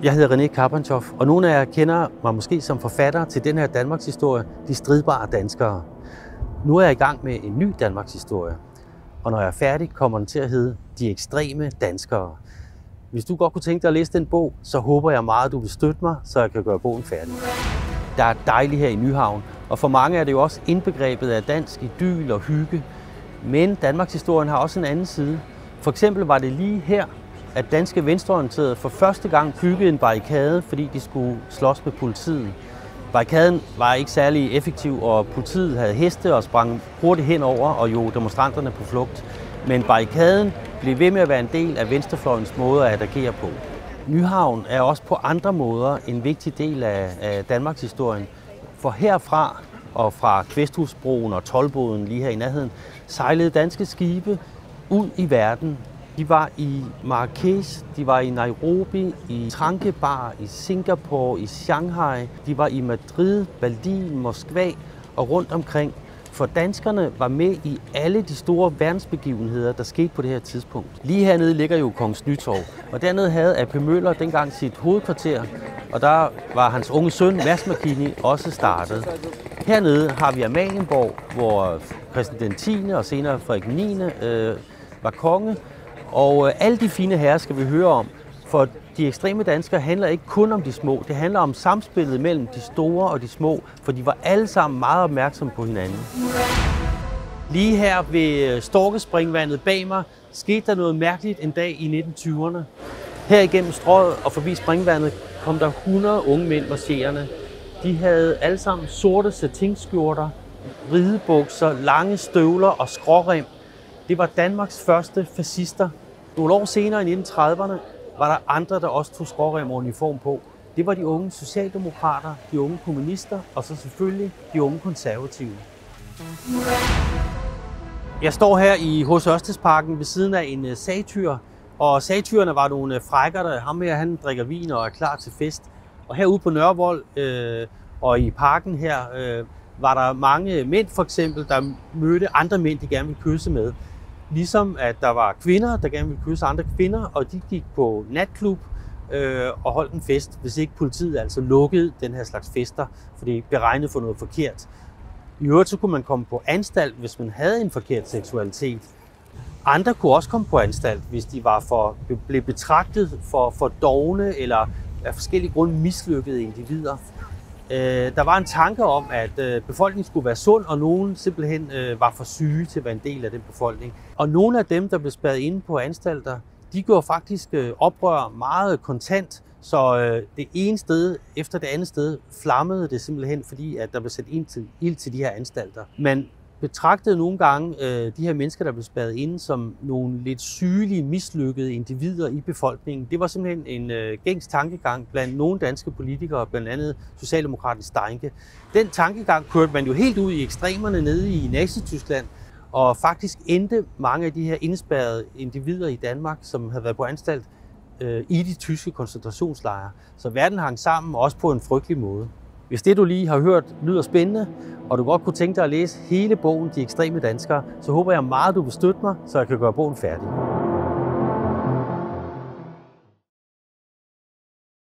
Jeg hedder René Karpanthoff, og nogle af jer kender mig måske som forfatter til den her Danmarks historie, De stridbare danskere. Nu er jeg i gang med en ny Danmarks historie, og når jeg er færdig, kommer den til at hedde De ekstreme danskere. Hvis du godt kunne tænke dig at læse den bog, så håber jeg meget, at du vil støtte mig, så jeg kan gøre bogen færdig. Der er dejligt her i Nyhavn, og for mange er det jo også indbegrebet af dansk idyl og hygge. Men Danmarks historien har også en anden side. For eksempel var det lige her, at danske venstreorienterede for første gang byggede en barrikade, fordi de skulle slås med politiet. Barrikaden var ikke særlig effektiv, og politiet havde heste og sprang hurtigt henover og jo demonstranterne på flugt. Men barrikaden blev ved med at være en del af venstrefløjens måde at agere på. Nyhavn er også på andre måder en vigtig del af Danmarks historien. For herfra og fra Kvæsthusbroen og Toldboden lige her i nærheden, sejlede danske skibe ud i verden. De var i Marrakesh, de var i Nairobi, i Trankebar, i Singapore, i Shanghai, de var i Madrid, Berlin, Moskva og rundt omkring. For danskerne var med i alle de store verdensbegivenheder, der skete på det her tidspunkt. Lige hernede ligger jo Kongens Nytorv, og dernede havde A.P. Møller dengang sit hovedkvarter, og der var hans unge søn, Mads Markini, også startet. Hernede har vi Amalienborg, hvor Christian 10. og senere Frederik 9. Var konge, og alle de fine herrer skal vi høre om, for de ekstreme danskere handler ikke kun om de små, det handler om samspillet mellem de store og de små, for de var alle sammen meget opmærksomme på hinanden. Lige her ved Storkespringvandet bag mig skete der noget mærkeligt en dag i 1920'erne. Her igennem strøget og forbi springvandet kom der 100 unge mænd marcherende. De havde alle sammen sorte satinskjorter, ridebukser, lange støvler og skrårem. Det var Danmarks første fascister. Nogle år senere i 1930'erne var der andre, der også tog skrårem og uniform på. Det var de unge socialdemokrater, de unge kommunister og så selvfølgelig de unge konservative. Jeg står her i H.C. Ørstedsparken ved siden af en satyr, og satyrerne var nogle frækker, der ham her, han drikker vin og er klar til fest. Og herude på Nørrevold og i parken her var der mange mænd for eksempel, der mødte andre mænd, de gerne ville kysse med. Ligesom at der var kvinder, der gerne ville kysse andre kvinder, og de gik på natklub og holdt en fest, hvis ikke politiet altså lukkede den her slags fester, for det blev regnet for noget forkert. I øvrigt så kunne man komme på anstalt, hvis man havde en forkert seksualitet. Andre kunne også komme på anstalt, hvis de blev betragtet for dovne eller af forskellige grunde mislykkede individer. Der var en tanke om, at befolkningen skulle være sund, og nogen simpelthen var for syge til at være en del af den befolkning. Og nogle af dem, der blev spærret inde på anstalter, de gjorde faktisk oprør meget kontant, så det ene sted efter det andet sted flammede det simpelthen, fordi at der blev sat ild til de her anstalter. Man betragtede nogle gange de her mennesker, der blev spærret inde, som nogle lidt sygelige, mislykkede individer i befolkningen. Det var simpelthen en gængs tankegang blandt nogle danske politikere, blandt andet socialdemokraten Steinke. Den tankegang kørte man jo helt ud i ekstremerne nede i Nazi-Tyskland, og faktisk endte mange af de her indespærrede individer i Danmark, som havde været på anstalt, i de tyske koncentrationslejre. Så verden hang sammen, også på en frygtelig måde. Hvis det, du lige har hørt, lyder spændende, og du godt kunne tænke dig at læse hele bogen De ekstreme danskere, så håber jeg meget, du vil støtte mig, så jeg kan gøre bogen færdig.